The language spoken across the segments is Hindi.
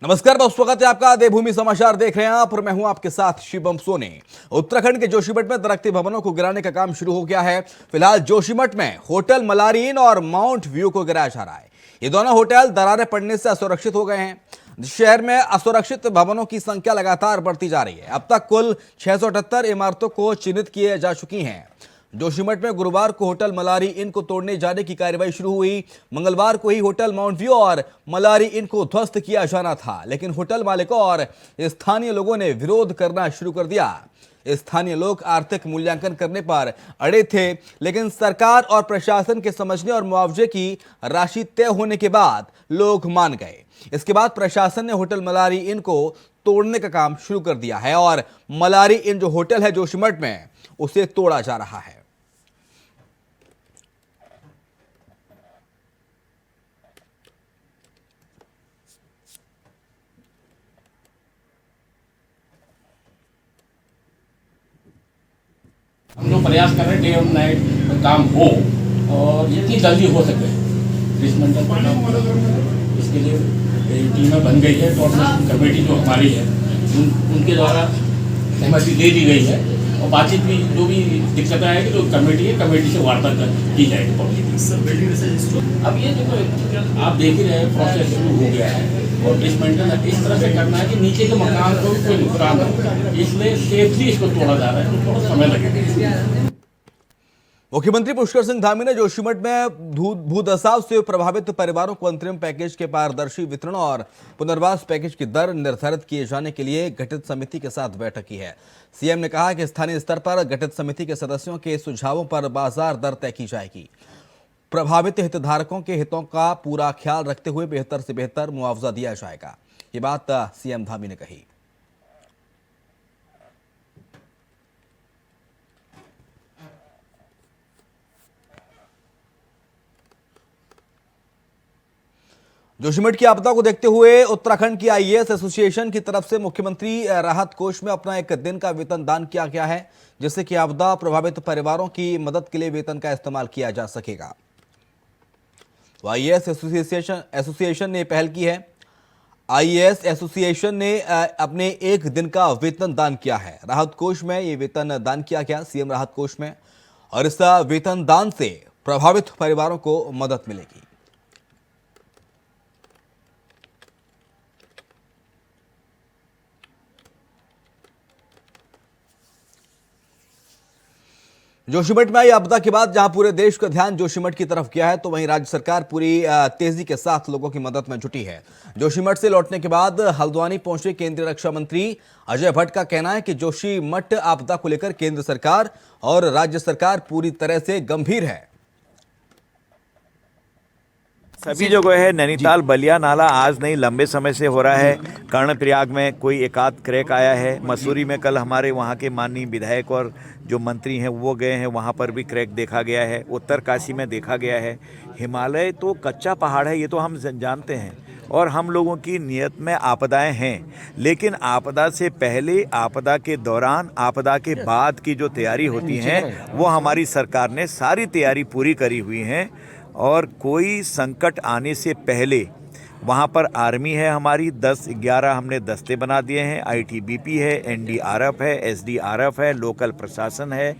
नमस्कार, बहुत स्वागत है आपका। देवभूमि समाचार देख रहे हैं आप और मैं हूं आपके साथ शिवम सोनी। उत्तराखंड के जोशीमठ में दरख्ती भवनों को गिराने का काम शुरू हो गया है। फिलहाल जोशीमठ में होटल मलारीन और माउंट व्यू को गिराया जा रहा है। ये दोनों होटल दरारें पड़ने से असुरक्षित हो गए हैं। शहर में असुरक्षित भवनों की संख्या लगातार बढ़ती जा रही है। अब तक कुल 678 इमारतों को चिन्हित किए जा चुकी हैं। जोशीमठ में गुरुवार को होटल मलारी इन को तोड़ने जाने की कार्रवाई शुरू हुई। मंगलवार को ही होटल माउंट व्यू और मलारी इन को ध्वस्त किया जाना था, लेकिन होटल मालिकों और स्थानीय लोगों ने विरोध करना शुरू कर दिया। स्थानीय लोग आर्थिक मूल्यांकन करने पर अड़े थे, लेकिन सरकार और प्रशासन के समझने और मुआवजे की राशि तय होने के बाद लोग मान गए। इसके बाद प्रशासन ने होटल मलारी इन को तोड़ने का काम शुरू कर दिया है और मलारी इन जो होटल है जोशीमठ में उसे तोड़ा जा रहा है। हम लोग प्रयास कर रहे हैं डे और नाइट काम हो और जितनी जल्दी हो सके डिसमेंटल का काम हो। इसके लिए टीमें बन गई है। कोऑर्डिनेशन कमेटी जो हमारी है उनके द्वारा सहमति दे दी गई है और बातचीत भी जो भी दिक्कतें आएगी तो कमेटी है, कमेटी से वार्ता की जाएगी। अब ये देखो आप देख ही रहे हैं, प्रोसेस शुरू हो गया है और डिसमेंटल इस तरह से करना है कि नीचे के मकान को कोई नुकसान हो, इसलिए सेफली इसको तोड़ा जा रहा है तो थोड़ा समय लगेगा। मुख्यमंत्री पुष्कर सिंह धामी ने जोशीमठ में भूधसाव से प्रभावित परिवारों को अंतरिम पैकेज के पारदर्शी वितरण और पुनर्वास पैकेज की दर निर्धारित किए जाने के लिए गठित समिति के साथ बैठक की है। सीएम ने कहा कि स्थानीय स्तर पर गठित समिति के सदस्यों के सुझावों पर बाजार दर तय की जाएगी। प्रभावित हितधारकों के हितों का पूरा ख्याल रखते हुए बेहतर से बेहतर मुआवजा दिया जाएगा। ये बात सीएम धामी ने कही। जोशीमठ की आपदा को देखते हुए उत्तराखंड की आईएएस एसोसिएशन की तरफ से मुख्यमंत्री राहत कोष में अपना एक दिन का वेतन दान किया गया है, जिससे कि आपदा प्रभावित परिवारों की मदद के लिए वेतन का इस्तेमाल किया जा सकेगा। तो आईएएस एसोसिएशन ने पहल की है। आईएएस एसोसिएशन ने अपने एक दिन का वेतन दान किया है। राहत कोष में ये वेतन दान किया गया, सीएम राहत कोष में, और इस वेतन दान से प्रभावित परिवारों को मदद मिलेगी। जोशीमठ में आई आपदा के बाद जहां पूरे देश का ध्यान जोशीमठ की तरफ गया है, तो वहीं राज्य सरकार पूरी तेजी के साथ लोगों की मदद में जुटी है। जोशीमठ से लौटने के बाद हल्द्वानी पहुंचे केंद्रीय रक्षा मंत्री अजय भट्ट का कहना है कि जोशीमठ आपदा को लेकर केंद्र सरकार और राज्य सरकार पूरी तरह से गंभीर है। सभी जगह है, नैनीताल बलिया नाला आज नहीं लंबे समय से हो रहा है। कर्णप्रयाग में कोई एकाध क्रैक आया है। मसूरी में कल हमारे वहाँ के माननीय विधायक और जो मंत्री हैं वो गए हैं, वहाँ पर भी क्रैक देखा गया है। उत्तरकाशी में देखा गया है। हिमालय तो कच्चा पहाड़ है, ये तो हम जानते हैं, और हम लोगों की नियत में आपदाएं हैं, लेकिन आपदा से पहले, आपदा के दौरान, आपदा के बाद की जो तैयारी होती है वो हमारी सरकार ने सारी तैयारी पूरी करी हुई है। और कोई संकट आने से पहले वहाँ पर आर्मी है हमारी, 10-11 हमने दस्ते बना दिए हैं। आईटीबीपी है, एनडीआरएफ है, एसडीआरएफ है, लोकल प्रशासन है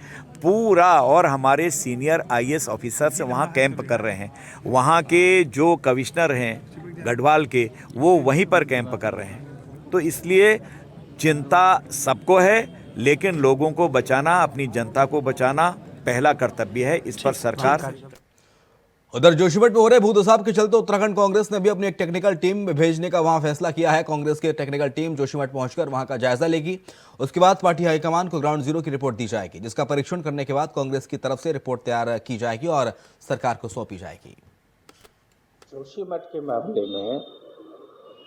पूरा, और हमारे सीनियर आईएएस ऑफिसर्स वहाँ कैंप कर रहे हैं। वहाँ के जो कमिश्नर हैं गढ़वाल के, वो वहीं पर कैंप कर रहे हैं। तो इसलिए चिंता सबको है, लेकिन लोगों को बचाना, अपनी जनता को बचाना पहला कर्तव्य है। इस पर सरकार। उधर जोशीमठ में हो रहे भूधसाव के चलते उत्तराखंड कांग्रेस ने भी अपनी एक टेक्निकल टीम भेजने का वहां फैसला किया है। कांग्रेस की टेक्निकल टीम जोशीमठ पहुंचकर वहां का जायजा लेगी। उसके बाद पार्टी हाईकमान को ग्राउंड जीरो की रिपोर्ट दी जाएगी, जिसका परीक्षण करने के बाद कांग्रेस की तरफ से रिपोर्ट तैयार की जाएगी और सरकार को सौंपी जाएगी। जोशीमठ के मामले में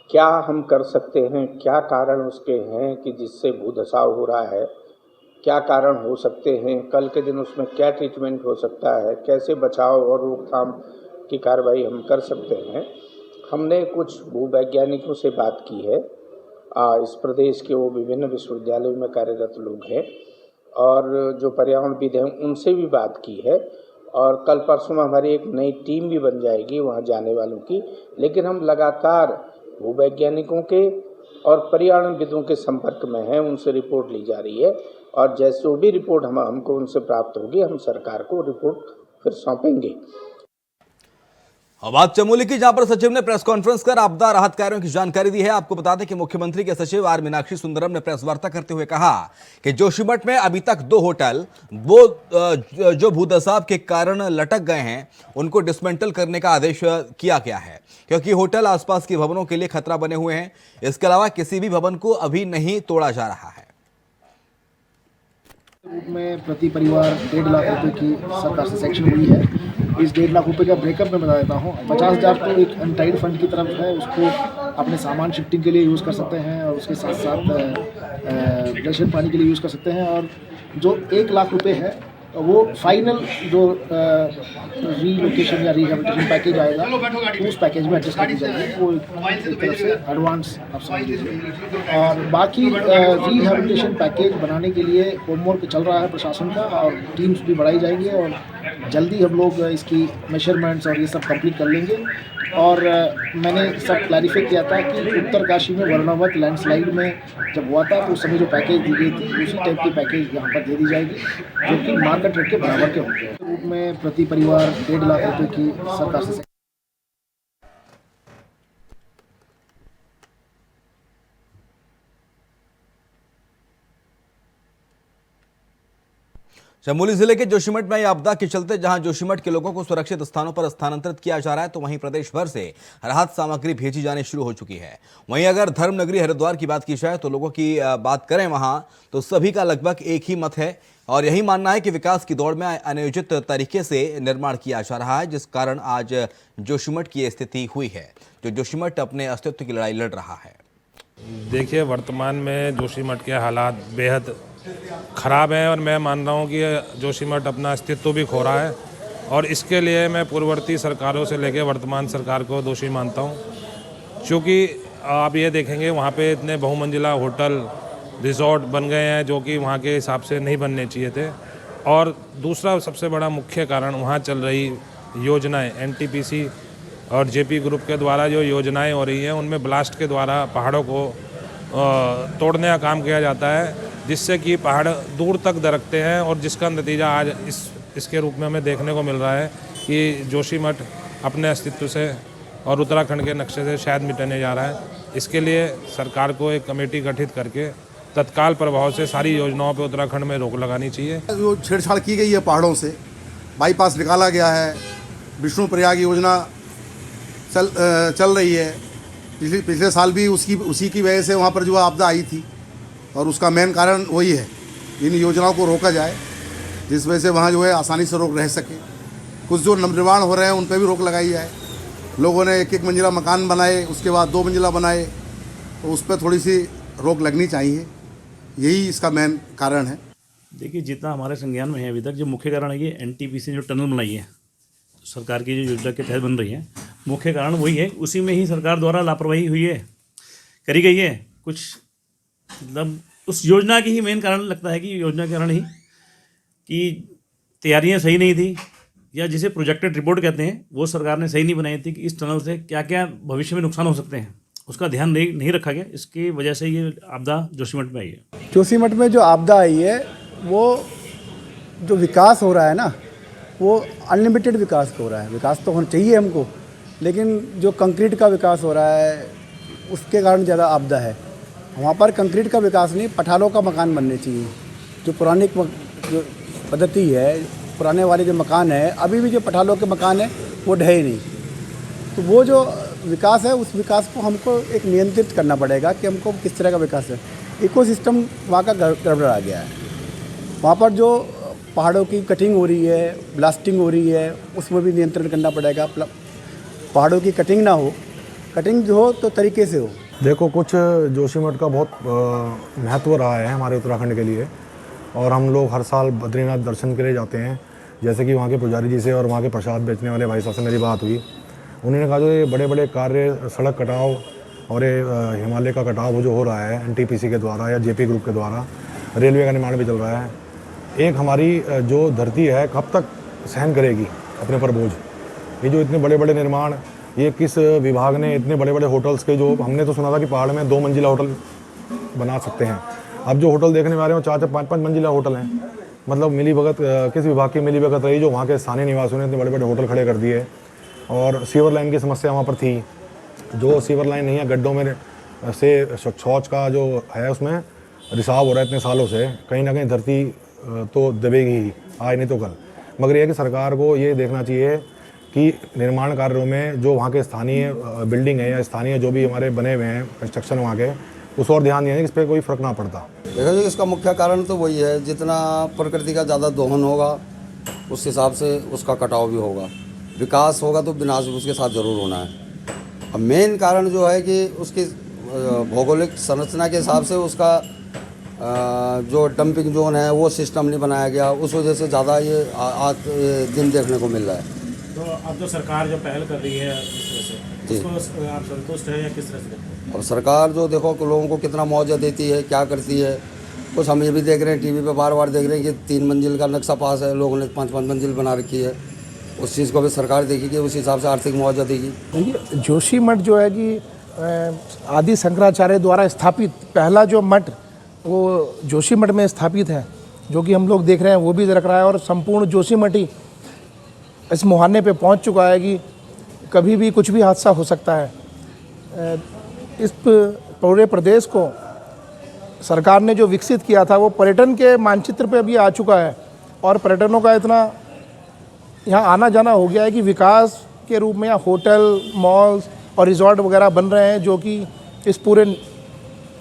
क्या हम कर सकते हैं, क्या कारण उसके हैं कि जिससे भूधसाव हो रहा है, क्या कारण हो सकते हैं, कल के दिन उसमें क्या ट्रीटमेंट हो सकता है, कैसे बचाव और रोकथाम की कार्रवाई हम कर सकते हैं। हमने कुछ भूवैज्ञानिकों से बात की है। इस प्रदेश के वो विभिन्न विश्वविद्यालयों में कार्यरत लोग हैं और जो पर्यावरणविद हैं उनसे भी बात की है। और कल परसों में हमारी एक नई टीम भी बन जाएगी वहाँ जाने वालों की। लेकिन हम लगातार भूवैज्ञानिकों के और पर्यावरणविदों के संपर्क में हैं, उनसे रिपोर्ट ली जा रही है और जैसे जो भी रिपोर्ट हमको उनसे प्राप्त होगी हम सरकार को रिपोर्ट फिर सौंपेंगे। अब बात चमोली की, जहां पर सचिव ने प्रेस कॉन्फ्रेंस कर आपदा राहत कार्यों की जानकारी दी है। आपको बता दें कि मुख्यमंत्री के सचिव आर मीनाक्षी सुंदरम ने प्रेस वार्ता करते हुए कहा कि जोशीमठ में अभी तक 2 होटल जो भूदसाव के कारण लटक गए हैं उनको डिसमेंटल करने का आदेश किया गया है, क्योंकि होटल आसपास के भवनों के लिए खतरा बने हुए हैं। इसके अलावा किसी भी भवन को अभी नहीं तोड़ा जा रहा है। रूप में प्रति परिवार 1.5 लाख रुपए की सरकार से सेक्शन हुई है। इस 1.5 लाख रुपए का ब्रेकअप मैं बता देता हूँ। 50,000 तो एक अनटाइड फंड की तरफ है, उसको अपने सामान शिफ्टिंग के लिए यूज़ कर सकते हैं और उसके साथ साथ राशन पानी के लिए यूज़ कर सकते हैं। और जो 1 लाख रुपए है वो फाइनल जो रीलोकेशन या रिहेबिलिटेशन पैकेज आएगा तो उस पैकेज में एडजस्ट करनी चाहिए, वो एक तरफ से एडवांस आप समझ लीजिए। और बाकी रिहेबिलिटेशन पैकेज बनाने के लिए होमवर्क चल रहा है प्रशासन का और टीम्स भी बढ़ाई जाएंगी और जल्दी हम लोग इसकी मेजरमेंट्स और ये सब कंप्लीट कर लेंगे। और मैंने सब क्लैरिफाई किया था कि उत्तरकाशी में वर्णावत लैंडस्लाइड में जब हुआ था तो उस समय जो पैकेज दी गई थी उसी टाइप की पैकेज यहाँ पर दे दी जाएगी, जो कि मार्केट रेट के बराबर के होंगे। रूप में प्रति परिवार 1.5 लाख रुपए की सरकार से चमोली जिले के जोशीमठ में आपदा के चलते जहां जोशीमठ के लोगों को सुरक्षित स्थानों पर स्थानांतरित किया जा रहा है, तो वहीं प्रदेश भर से राहत सामग्री भेजी जानी शुरू हो चुकी है। वहीं अगर धर्मनगरी हरिद्वार की बात की जाए तो लोगों की बात करें वहां तो सभी का लगभग एक ही मत है और यही मानना है कि विकास की दौड़ में अनियोजित तरीके से निर्माण किया जा रहा है, जिस कारण आज जोशीमठ की स्थिति हुई है, जो जोशीमठ अपने अस्तित्व की लड़ाई लड़ रहा है। देखिए, वर्तमान में जोशीमठ के हालात बेहद ख़राब हैं और मैं मान रहा हूँ कि जोशीमठ अपना अस्तित्व भी खो रहा है और इसके लिए मैं पूर्ववर्ती सरकारों से लेकर वर्तमान सरकार को दोषी मानता हूँ, क्योंकि आप ये देखेंगे वहाँ पे इतने बहुमंजिला होटल रिजॉर्ट बन गए हैं जो कि वहाँ के हिसाब से नहीं बनने चाहिए थे। और दूसरा सबसे बड़ा मुख्य कारण वहाँ चल रही योजनाएँ NTPC और JP ग्रुप के द्वारा जो योजनाएँ हो रही हैं उनमें ब्लास्ट के द्वारा पहाड़ों को तोड़ने का काम किया जाता है, जिससे कि पहाड़ दूर तक दरकते हैं और जिसका नतीजा आज इसके रूप में हमें देखने को मिल रहा है कि जोशीमठ अपने अस्तित्व से और उत्तराखंड के नक्शे से शायद मिटने जा रहा है। इसके लिए सरकार को एक कमेटी गठित करके तत्काल प्रभाव से सारी योजनाओं पर उत्तराखंड में रोक लगानी चाहिए। जो छेड़छाड़ की गई है पहाड़ों से, बाईपास निकाला गया है, विष्णु प्रयाग योजना चल रही है, पिछले साल भी उसी की वजह से वहाँ पर जो आपदा आई थी और उसका मेन कारण वही है। इन योजनाओं को रोका जाए जिस वजह से वहाँ जो है आसानी से रोक रह सके। कुछ जो नवनिर्माण हो रहे हैं उन पर भी रोक लगाई जाए। लोगों ने 1-1 मंजिला मकान बनाए, उसके बाद 2 मंजिला बनाए, तो उस पर थोड़ी सी रोक लगनी चाहिए। यही इसका मेन कारण है। देखिए, जितना हमारे संज्ञान में है अभी तक, जो मुख्य कारण है ये NTPC ने जो टनल बनाई है सरकार की जो योजना के तहत बन रही है, मुख्य कारण वही है। उसी में ही सरकार द्वारा लापरवाही हुई है, करी गई है कुछ, मतलब उस योजना की ही मेन कारण लगता है कि योजना के कारण ही कि तैयारियां सही नहीं थी, या जिसे प्रोजेक्टेड रिपोर्ट कहते हैं वो सरकार ने सही नहीं बनाई थी कि इस टनल से क्या क्या भविष्य में नुकसान हो सकते हैं, उसका ध्यान नहीं रखा गया। इसकी वजह से ये आपदा जोशीमठ में आई है। जोशीमठ में जो आपदा आई है वो जो विकास हो रहा है ना, वो अनलिमिटेड विकास हो रहा है। विकास तो होना चाहिए हमको, लेकिन जो कंक्रीट का विकास हो रहा है उसके कारण ज़्यादा आपदा है। वहाँ पर कंक्रीट का विकास नहीं, पठालों का मकान बनने चाहिए। जो पुरानी जो पद्धति है, पुराने वाले जो मकान है, अभी भी जो पठालों के मकान है वो ढहे नहीं। तो वो जो विकास है उस विकास को हमको एक नियंत्रित करना पड़ेगा कि हमको किस तरह का विकास है। इकोसिस्टम वहाँ का गड़बड़ा गया है। वहाँ पर जो पहाड़ों की कटिंग हो रही है, ब्लास्टिंग हो रही है, उसमें भी नियंत्रण करना पड़ेगा। पहाड़ों की कटिंग ना हो, कटिंग जो हो तो तरीके से हो। देखो, कुछ जोशीमठ का बहुत महत्व रहा है हमारे उत्तराखंड के लिए, और हम लोग हर साल बद्रीनाथ दर्शन के लिए जाते हैं। जैसे कि वहाँ के पुजारी जी से और वहाँ के प्रसाद बेचने वाले भाई साहब से मेरी बात हुई, उन्होंने कहा जो ये बड़े बड़े कार्य, सड़क कटाव और ये हिमालय का कटाव जो हो रहा है NTPC के द्वारा या JP ग्रुप के द्वारा, रेलवे का निर्माण भी चल रहा है। एक हमारी जो धरती है कब तक सहन करेगी अपने पर बोझ? ये जो इतने बड़े बड़े निर्माण ये किस विभाग ने इतने बड़े बड़े होटल्स के, जो हमने तो सुना था कि पहाड़ में 2 मंजिला होटल बना सकते हैं, अब जो होटल देखने में आ रहे हैं 4-4 5-5 मंजिला होटल हैं। मतलब मिलीभगत किस विभाग की मिलीभगत रही जो वहाँ के स्थानीय निवासियों ने इतने बड़े बड़े होटल खड़े कर दिए। और सीवर लाइन की समस्या वहाँ पर थी, जो सीवर लाइन नहीं है, गड्ढों में से शौच का जो है उसमें रिसाव हो रहा है इतने सालों से, कहीं ना कहीं धरती तो दबेगी ही, आज नहीं तो कल। मगर यह कि सरकार को ये देखना चाहिए कि निर्माण कार्यों में जो वहाँ के स्थानीय बिल्डिंग है या स्थानीय जो भी हमारे बने हुए हैं कंस्ट्रक्शन वहाँ के, उस और ध्यान दें कि इस पर कोई फ़र्क ना पड़ता। देखो जी, इसका मुख्य कारण तो वही है, जितना प्रकृति का ज़्यादा दोहन होगा उस हिसाब से उसका कटाव भी होगा। विकास होगा तो विनाश भी उसके साथ ज़रूर होना है। अब मेन कारण जो है कि उसकी भौगोलिक संरचना के हिसाब से उसका जो डंपिंग जोन है वो सिस्टम नहीं बनाया गया, उस वजह से ज़्यादा ये आज दिन देखने को मिल रहा है। तो अब जो सरकार जो पहल कर रही है इस तरह से, उसको आप संतुष्ट है या किस तरह से? अब सरकार जो देखो कि लोगों को कितना मुआवजा देती है, क्या करती है, कुछ हम ये भी देख रहे हैं, टीवी पे बार बार देख रहे हैं कि 3 मंजिल का नक्शा पास है, लोगों ने 5-5 मंजिल बना रखी है। उस चीज़ को भी सरकार देखेगी, उस हिसाब से आर्थिक मुआवजा देगी। देखिए, जोशीमठ जो है कि आदि शंकराचार्य द्वारा स्थापित पहला जो मठ वो जोशीमठ में स्थापित है, जो कि हम लोग देख रहे हैं वो भी रख रहा है, और संपूर्ण जोशीमठ ही इस मुहाने पे पहुंच चुका है कि कभी भी कुछ भी हादसा हो सकता है। इस पूरे प्रदेश को सरकार ने जो विकसित किया था वो पर्यटन के मानचित्र पे अभी आ चुका है, और पर्यटनों का इतना यहाँ आना जाना हो गया है कि विकास के रूप में यहाँ होटल, मॉल्स और रिजॉर्ट वगैरह बन रहे हैं, जो कि इस पूरे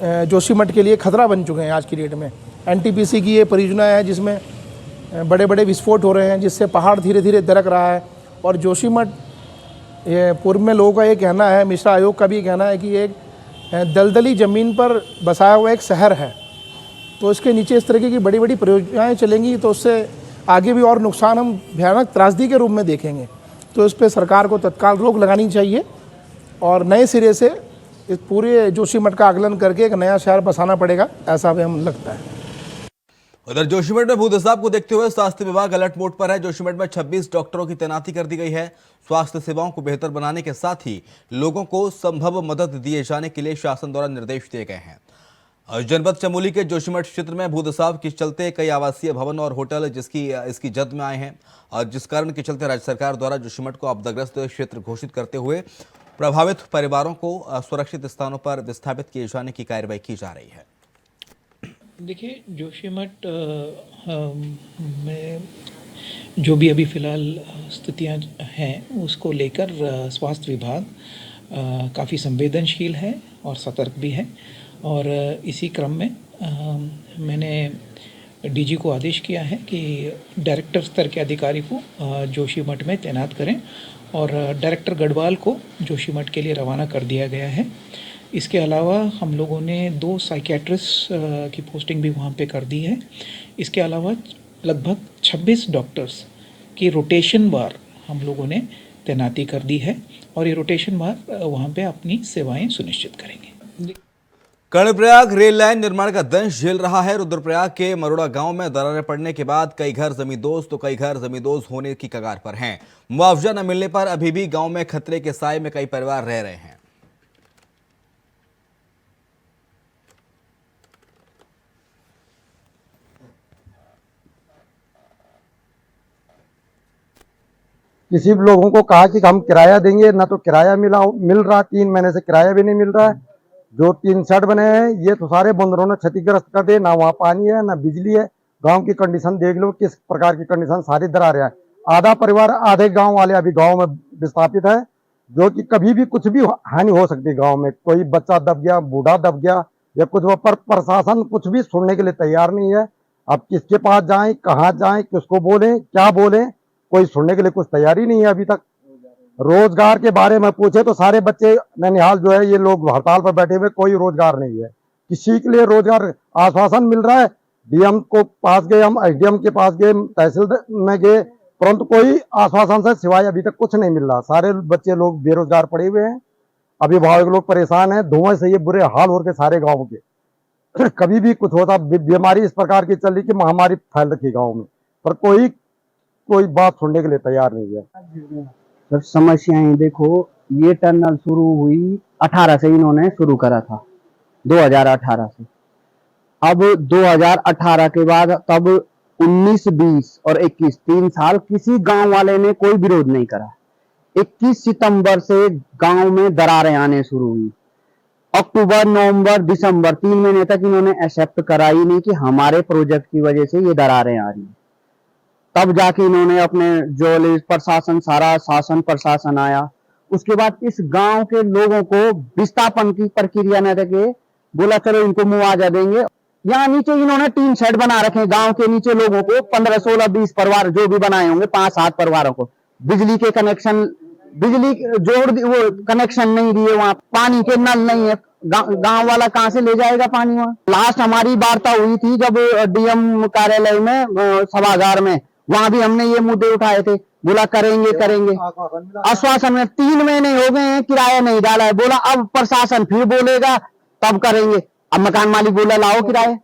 जोशीमठ के लिए खतरा बन चुके हैं आज की डेट में। एनटीपीसी की ये परियोजना है जिसमें बड़े बड़े विस्फोट हो रहे हैं, जिससे पहाड़ धीरे धीरे दरक रहा है। और जोशीमठ, ये पूर्व में लोगों का ये कहना है, मिश्रा आयोग का भी कहना है कि एक दलदली ज़मीन पर बसाया हुआ एक शहर है। तो इसके नीचे इस तरीके की बड़ी बड़ी परियोजनाएँ चलेंगी तो उससे आगे भी और नुकसान हम भयानक त्रासदी के रूप में देखेंगे। तो इस पर सरकार को तत्काल रोक लगानी चाहिए और नए सिरे से इस पूरे जोशीमठ का आकलन करके एक नया शहर बसाना पड़ेगा, ऐसा भी हमें लगता है। उधर जोशीमठ में भूदसाब को देखते हुए स्वास्थ्य विभाग अलर्ट मोड पर है। जोशीमठ में 26 डॉक्टरों की तैनाती कर दी गई है। स्वास्थ्य सेवाओं को बेहतर बनाने के साथ ही लोगों को संभव मदद दिए जाने के लिए शासन द्वारा निर्देश दिए गए हैं। जनपद चमोली के जोशीमठ क्षेत्र में भूदसाब के चलते कई आवासीय भवन और होटल इसकी जद में आए हैं, और जिस कारण के चलते राज्य सरकार द्वारा जोशीमठ को आपदाग्रस्त क्षेत्र घोषित करते हुए प्रभावित परिवारों को सुरक्षित स्थानों पर विस्थापित किए जाने की कार्रवाई की जा रही है। देखिए, जोशीमठ में जो भी अभी फ़िलहाल स्थितियां हैं उसको लेकर स्वास्थ्य विभाग काफ़ी संवेदनशील है और सतर्क भी है। और इसी क्रम में मैंने डीजी को आदेश किया है कि डायरेक्टर स्तर के अधिकारी को जोशीमठ में तैनात करें, और डायरेक्टर गढ़वाल को जोशीमठ के लिए रवाना कर दिया गया है। इसके अलावा हम लोगों ने 2 साइकियाट्रिस्ट की पोस्टिंग भी वहाँ पे कर दी है। इसके अलावा लगभग 26 डॉक्टर्स की रोटेशन बार हम लोगों ने तैनाती कर दी है, और ये रोटेशन बार वहाँ पे अपनी सेवाएं सुनिश्चित करेंगे। कर्णप्रयाग रेल लाइन निर्माण का दंश झेल रहा है। रुद्रप्रयाग के मरोड़ा गांव में दरारें पड़ने के बाद कई घर जमींदोज तो कई घर जमींदोज होने की कगार पर हैं। मुआवजा न मिलने पर अभी भी गांव में खतरे के साए में कई परिवार रह रहे हैं। किसी भी लोगों को कहा कि हम किराया देंगे, ना तो किराया मिल रहा, 3 महीने से किराया भी नहीं मिल रहा है। जो 3 शेड बने हैं ये तो सारे बंदरों ने क्षतिग्रस्त कर दिए, ना वहाँ पानी है ना बिजली है। गांव की कंडीशन देख लो किस प्रकार की कंडीशन सारी दरार है। आधा परिवार, आधे गांव वाले अभी गांव में विस्थापित है, जो कि कभी भी कुछ भी हानि हो सकती है। गांव में कोई बच्चा दब गया, बूढ़ा दब गया या कुछ, पर प्रशासन कुछ भी सुनने के लिए तैयार नहीं है। अब किसके पास जाएं, कहाँ जाएं, किसको बोलें, क्या बोलें, कोई सुनने के लिए कुछ तैयारी नहीं है अभी तक। रोजगार के बारे में पूछे तो सारे बच्चे ननिहाल जो है ये लोग हड़ताल पर बैठे हुए, कोई रोजगार नहीं है। किसी के लिए रोजगार आश्वासन मिल रहा है, डीएम को पास गए, हम एसडीएम के पास गए, तहसील में गए, परंतु कोई आश्वासन से सिवाय अभी तक कुछ नहीं मिल रहा। सारे बच्चे लोग बेरोजगार पड़े हुए हैं, अभिभावक लोग परेशान हैं। धुएं से ये बुरे हाल हो रहे सारे गाँव के। कभी भी कुछ होता, बीमारी इस प्रकार की चल रही कि महामारी फैल रखी गाँव में, पर कोई बात सुनने के लिए तैयार नहीं है। सब समस्याएं देखो, ये टनल शुरू हुई 18 से, इन्होंने शुरू करा था 2018 से। अब 2018 के बाद तब 19, 20 और 21 3 साल किसी गांव वाले ने कोई विरोध नहीं करा। 21 सितंबर से गांव में दरारें आने शुरू हुई। अक्टूबर, नवंबर, दिसंबर 3 महीने तक इन्होंने एक्सेप्ट करा ही नहीं कि हमारे प्रोजेक्ट की वजह से ये दरारें आ रही हैं। तब जाके इन्होंने अपने जो प्रशासन, सारा शासन प्रशासन आया, उसके बाद इस गांव के लोगों को विस्थापन की प्रक्रिया न रखे, बोला चलो इनको मुआवजा देंगे। यहाँ नीचे इन्होंने 3 शेड बना रखे गांव के नीचे, लोगों को 15, 16, 20 परिवार जो भी बनाए होंगे, 5-7 परिवारों को बिजली के कनेक्शन, बिजली जोड़ वो कनेक्शन नहीं दिए, वहाँ पानी के नल नहीं है। गांव वाला कहाँ से ले जाएगा पानी वहाँ। लास्ट हमारी वार्ता हुई थी जब डीएम कार्यालय में सभागार में, वहां भी हमने ये मुद्दे उठाए थे, बोला करेंगे करेंगे, आश्वासन में 3 महीने हो गए हैं, किराया नहीं डाला है। बोला अब प्रशासन फिर बोलेगा तब करेंगे। अब मकान मालिक बोला लाओ किराए।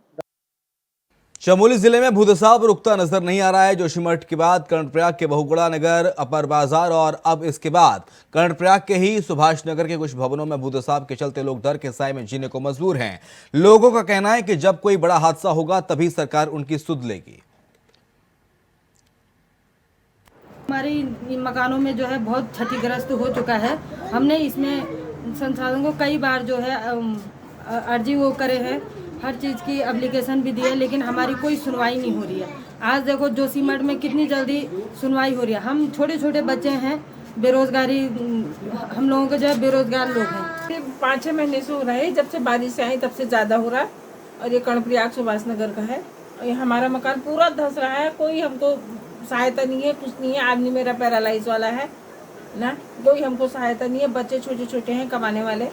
चमोली जिले में भूदसाव रुकता नजर नहीं आ रहा है। जोशीमठ के बाद कर्णप्रयाग के बहुगुड़ा नगर, अपर बाजार और अब इसके बाद कर्णप्रयाग के ही सुभाष नगर के कुछ भवनों में भूदसाव के चलते लोग डर के साए में जीने को मजबूर हैं। लोगों का कहना है कि जब कोई बड़ा हादसा होगा तभी सरकार उनकी सुध लेगी। हमारे मकानों में जो है बहुत क्षतिग्रस्त हो चुका है। हमने इसमें संसाधन को कई बार जो है अर्जी वो करे हैं, हर चीज़ की एप्लीकेशन भी दी है, लेकिन हमारी कोई सुनवाई नहीं हो रही है। आज देखो जोशीमठ में कितनी जल्दी सुनवाई हो रही है। हम छोटे छोटे बच्चे हैं, बेरोजगारी, हम लोगों के जो है बेरोजगार लोग हैं। 5-6 महीने से हो रहा है, जब से बारिश आई तब से ज़्यादा हो रहा है। और ये कर्णप्रयाग सुभाष नगर का है और ये हमारा मकान पूरा धंस रहा है। कोई हमको सहायता नहीं है, कुछ नहीं है। आदमी मेरा पैरालाइज वाला है ना, कोई हमको सहायता नहीं है। बच्चे छोटे छोटे हैं कमाने वाले,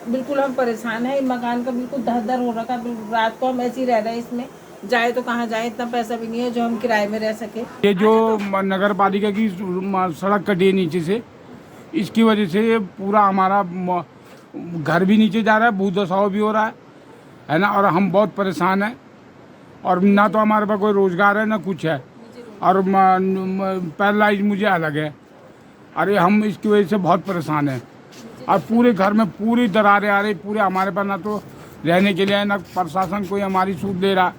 बिल्कुल हम परेशान हैं। मकान का बिल्कुल दर हो रखा है। रात को हम ऐसे ही रह रहे हैं इसमें, जाए तो कहाँ जाए, इतना पैसा भी नहीं है जो हम किराए में रह सके। ये जो नगर पालिका की सड़क कटी है नीचे से, इसकी वजह से ये पूरा हमारा घर भी नीचे जा रहा है, भूदसाव भी हो रहा है ना। और हम बहुत परेशान हैं और ना तो हमारे पास कोई रोजगार है ना कुछ है, और पैरालाइज मुझे अलग है। अरे हम इसकी वजह से बहुत परेशान हैं और पूरे घर में पूरी दरारें आ रही। पूरे हमारे पास ना तो रहने के लिए है, ना प्रशासन कोई हमारी सूद दे रहा।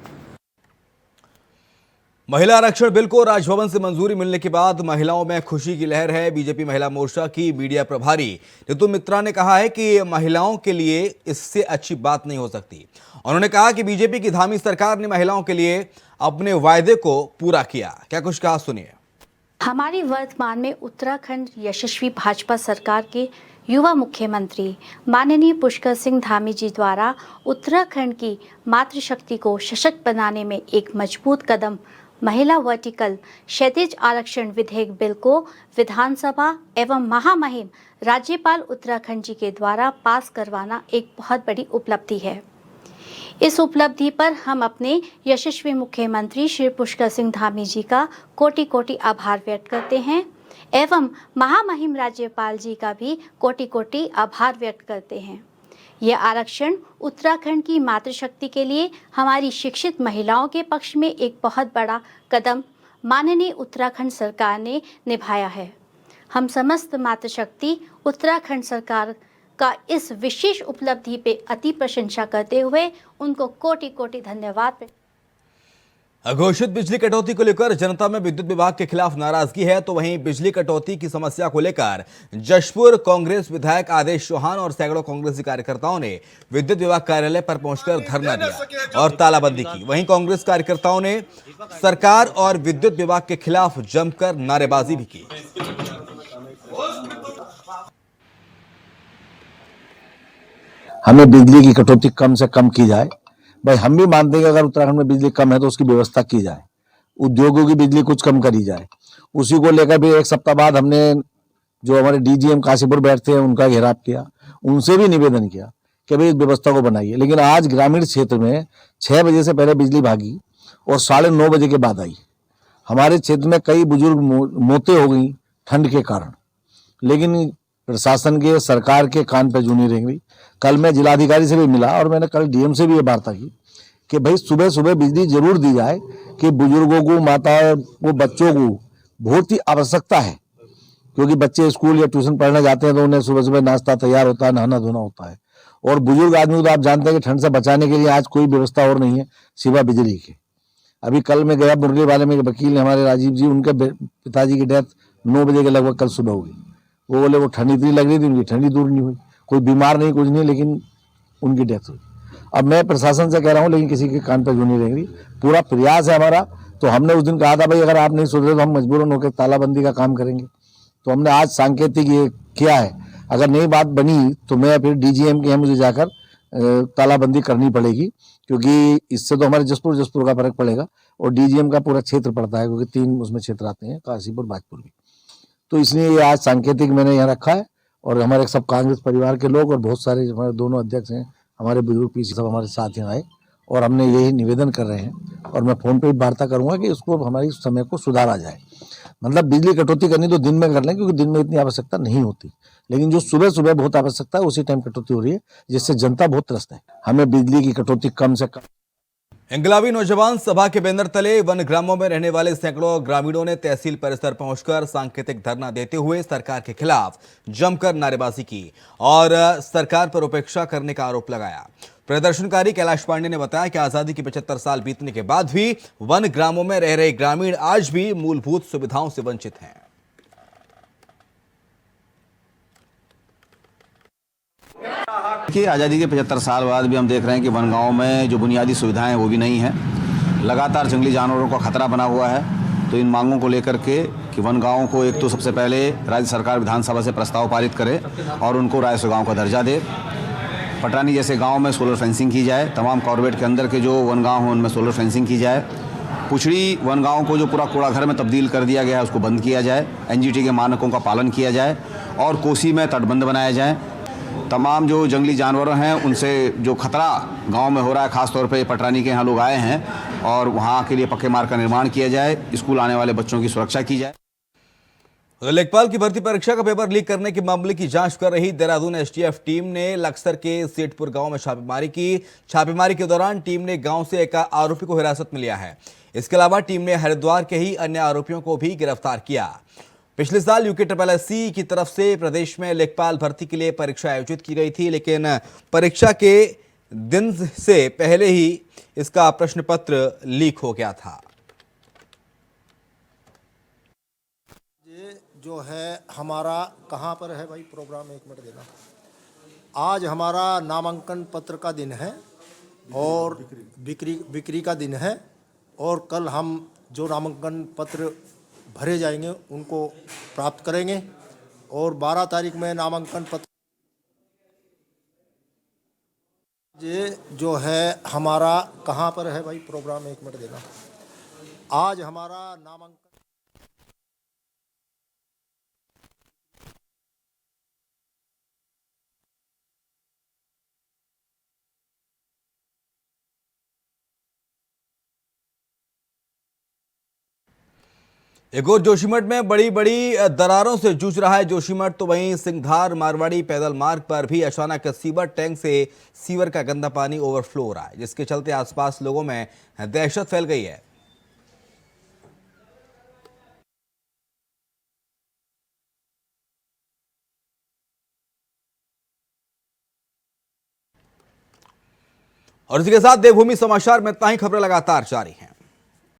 महिला आरक्षण बिल को राजभवन से मंजूरी मिलने के बाद महिलाओं में खुशी की लहर है। बीजेपी महिला मोर्चा की मीडिया प्रभारी ऋतु मित्रा ने कहा है कि महिलाओं के लिए इससे अच्छी बात नहीं हो सकती। उन्होंने कहा कि बीजेपी की धामी सरकार ने महिलाओं के लिए अपने वायदे को पूरा किया। क्या कुछ कहा, सुनिए। हमारी वर्तमान में उत्तराखंड यशस्वी भाजपा सरकार के युवा मुख्यमंत्री माननीय पुष्कर सिंह धामी जी द्वारा उत्तराखंड की मातृशक्ति को सशक्त बनाने में एक मजबूत कदम महिला वर्टिकल क्षैतिज आरक्षण विधेयक बिल को विधानसभा एवं महामहिम राज्यपाल उत्तराखंड जी के द्वारा पास करवाना एक बहुत बड़ी उपलब्धि है। इस उपलब्धि पर हम अपने यशस्वी मुख्यमंत्री श्री पुष्कर सिंह धामी जी का कोटि कोटि आभार व्यक्त करते हैं एवं महामहिम राज्यपाल जी का भी कोटि कोटि आभार व्यक्त करते हैं। यह आरक्षण उत्तराखंड की मातृशक्ति के लिए हमारी शिक्षित महिलाओं के पक्ष में एक बहुत बड़ा कदम माननीय उत्तराखंड सरकार ने निभाया है। हम समस्त मातृशक्ति उत्तराखंड सरकार का इस विशेष उपलब्धि पे अति प्रशंसा करते हुए उनको कोटि कोटि धन्यवाद। अघोषित बिजली कटौती को लेकर जनता में विद्युत विभाग के खिलाफ नाराजगी है, तो वहीं बिजली कटौती की समस्या को लेकर जशपुर कांग्रेस विधायक आदेश चौहान और सैकड़ों कांग्रेसी कार्यकर्ताओं ने विद्युत विभाग कार्यालय पर पहुंचकर धरना दिया और तालाबंदी की। वहीं कांग्रेस कार्यकर्ताओं ने सरकार और विद्युत विभाग के खिलाफ जमकर नारेबाजी भी की। हमें बिजली की कटौती कम से कम की जाए। भाई हम भी मानते हैं कि अगर उत्तराखंड में बिजली कम है तो उसकी व्यवस्था की जाए, उद्योगों की बिजली कुछ कम करी जाए। उसी को लेकर भी एक सप्ताह बाद हमने जो हमारे डीजीएम काशीपुर बैठते हैं उनका घेराव किया, उनसे भी निवेदन किया कि भाई इस व्यवस्था को बनाइए। लेकिन आज ग्रामीण क्षेत्र में 6 बजे से पहले बिजली भागी और 9:30 बजे के बाद आई। हमारे क्षेत्र में कई बुजुर्ग मौतें हो गई ठंड के कारण, लेकिन प्रशासन के सरकार के कान पर जू नहीं रेंग रही। कल मैं जिलाधिकारी से भी मिला और मैंने कल डीएम से भी ये वार्ता की कि भाई सुबह सुबह बिजली जरूर दी जाए कि बुजुर्गों को, माता को, बच्चों को बहुत ही आवश्यकता है क्योंकि बच्चे स्कूल या ट्यूशन पढ़ने जाते हैं तो उन्हें सुबह सुबह नाश्ता तैयार होता है, नहाना धोना होता है। और बुजुर्ग आदमी तो आप जानते हैं कि ठंड से बचाने के लिए आज कोई व्यवस्था और नहीं है सिवा बिजली की। अभी कल मैं गया मुरली वाले में, वकील ने हमारे राजीव जी, उनके पिताजी की डेथ 9 बजे के लगभग कल सुबह हुई। वो बोले वो ठंड इतनी लग रही थी, उनकी ठंडी दूर नहीं हुई, कोई बीमार नहीं कुछ नहीं, लेकिन उनकी डेथ हुई। अब मैं प्रशासन से कह रहा हूँ, लेकिन किसी के कान पर जू नहीं रहेंगी, पूरा प्रयास है हमारा। तो हमने उस दिन कहा था भाई अगर आप नहीं सुधरे तो हम मजबूरन होकर तालाबंदी का काम करेंगे। तो हमने आज सांकेतिक ये किया है, अगर नई बात बनी तो मैं फिर डीजीएम के यहाँ मुझे जाकर तालाबंदी करनी पड़ेगी, क्योंकि इससे तो हमारे जसपुर का फर्क पड़ेगा और डीजीएम का पूरा क्षेत्र पड़ता है, क्योंकि 3 उसमें क्षेत्र आते हैं, काशीपुर भाजपुर भी। तो इसलिए ये आज सांकेतिक मैंने यहाँ रखा है और हमारे सब कांग्रेस परिवार के लोग और बहुत सारे हमारे दोनों अध्यक्ष हैं, हमारे बुजुर्ग पीछे सब हमारे साथ यहाँ आए और हमने यही निवेदन कर रहे हैं। और मैं फोन पे भी वार्ता करूंगा कि उसको हमारी समय को सुधारा जाए। मतलब बिजली कटौती करनी तो दिन में कर लें, क्योंकि दिन में इतनी आवश्यकता नहीं होती, लेकिन जो सुबह सुबह बहुत आवश्यकता है उसी टाइम कटौती हो रही है, जिससे जनता बहुत त्रस्त है। हमें बिजली की कटौती कम से कम। इंकलाबी नौजवान सभा के बैनर तले वन ग्रामों में रहने वाले सैकड़ों ग्रामीणों ने तहसील परिसर पहुंचकर सांकेतिक धरना देते हुए सरकार के खिलाफ जमकर नारेबाजी की और सरकार पर उपेक्षा करने का आरोप लगाया। प्रदर्शनकारी कैलाश पांडे ने बताया कि आजादी के 75 साल बीतने के बाद भी वन ग्रामों में रह रहे ग्रामीण आज भी मूलभूत सुविधाओं से वंचित हैं। कि आज़ादी के 75 साल बाद भी हम देख रहे हैं कि वनगांवों में जो बुनियादी सुविधाएं हैं वो भी नहीं हैं। लगातार जंगली जानवरों का खतरा बना हुआ है। तो इन मांगों को लेकर के कि वनगांवों को एक तो सबसे पहले राज्य सरकार विधानसभा से प्रस्ताव पारित करे और उनको राजस्व गांव का दर्जा दे। पटरानी जैसे गांव में सोलर फेंसिंग की जाए। तमाम कॉर्बेट के अंदर के जो वनगांव हैं उनमें सोलर फेंसिंग की जाए। पुछड़ी वनगांव को जो पूरा कूड़ा घर में तब्दील कर दिया गया है उसको बंद किया जाए। एनजीटी के मानकों का पालन किया जाए और कोसी में तटबंध बनाया जाए। तमाम जो जंगली जानवर हैं उनसे जो खतरा गांव में हो रहा है, ख़ासतौर पे पटरानी के यहाँ लोग आए हैं और वहाँ के लिए पक्के मार्ग का निर्माण किया जाए। स्कूल आने वाले बच्चों की सुरक्षा की जाए। लेखपाल की भर्ती परीक्षा का पेपर लीक करने के मामले की जांच कर रही देहरादून एसटीएफ टीम ने लक्सर के सेठपुर गांव में छापेमारी की। छापेमारी के दौरान टीम ने गांव से एक आरोपी को हिरासत में लिया है। इसके अलावा टीम ने हरिद्वार के ही अन्य आरोपियों को भी गिरफ्तार किया। पिछले साल UKSSC की तरफ से प्रदेश में लेखपाल भर्ती के लिए परीक्षा आयोजित की गई थी, लेकिन परीक्षा के दिन से पहले ही इसका प्रश्न पत्र लीक हो गया था। ये जो है हमारा कहाँ पर है भाई प्रोग्राम, 1 मिनट देना। आज हमारा नामांकन पत्र का दिन है और बिक्री का दिन है और कल हम जो नामांकन पत्र भरे जाएंगे उनको प्राप्त करेंगे और 12 तारीख में नामांकन पत्र। ये जो है हमारा कहाँ पर है भाई प्रोग्राम, 1 मिनट देना। आज हमारा नामांकन एक और जोशीमठ में बड़ी बड़ी दरारों से जूझ रहा है जोशीमठ, तो वहीं सिंघधार मारवाड़ी पैदल मार्ग पर भी अचानक सीवर टैंक से सीवर का गंदा पानी ओवरफ्लो हो रहा है, जिसके चलते आसपास लोगों में दहशत फैल गई है। और इसी के साथ देवभूमि समाचार में इतना ही। खबरें लगातार जारी हैं।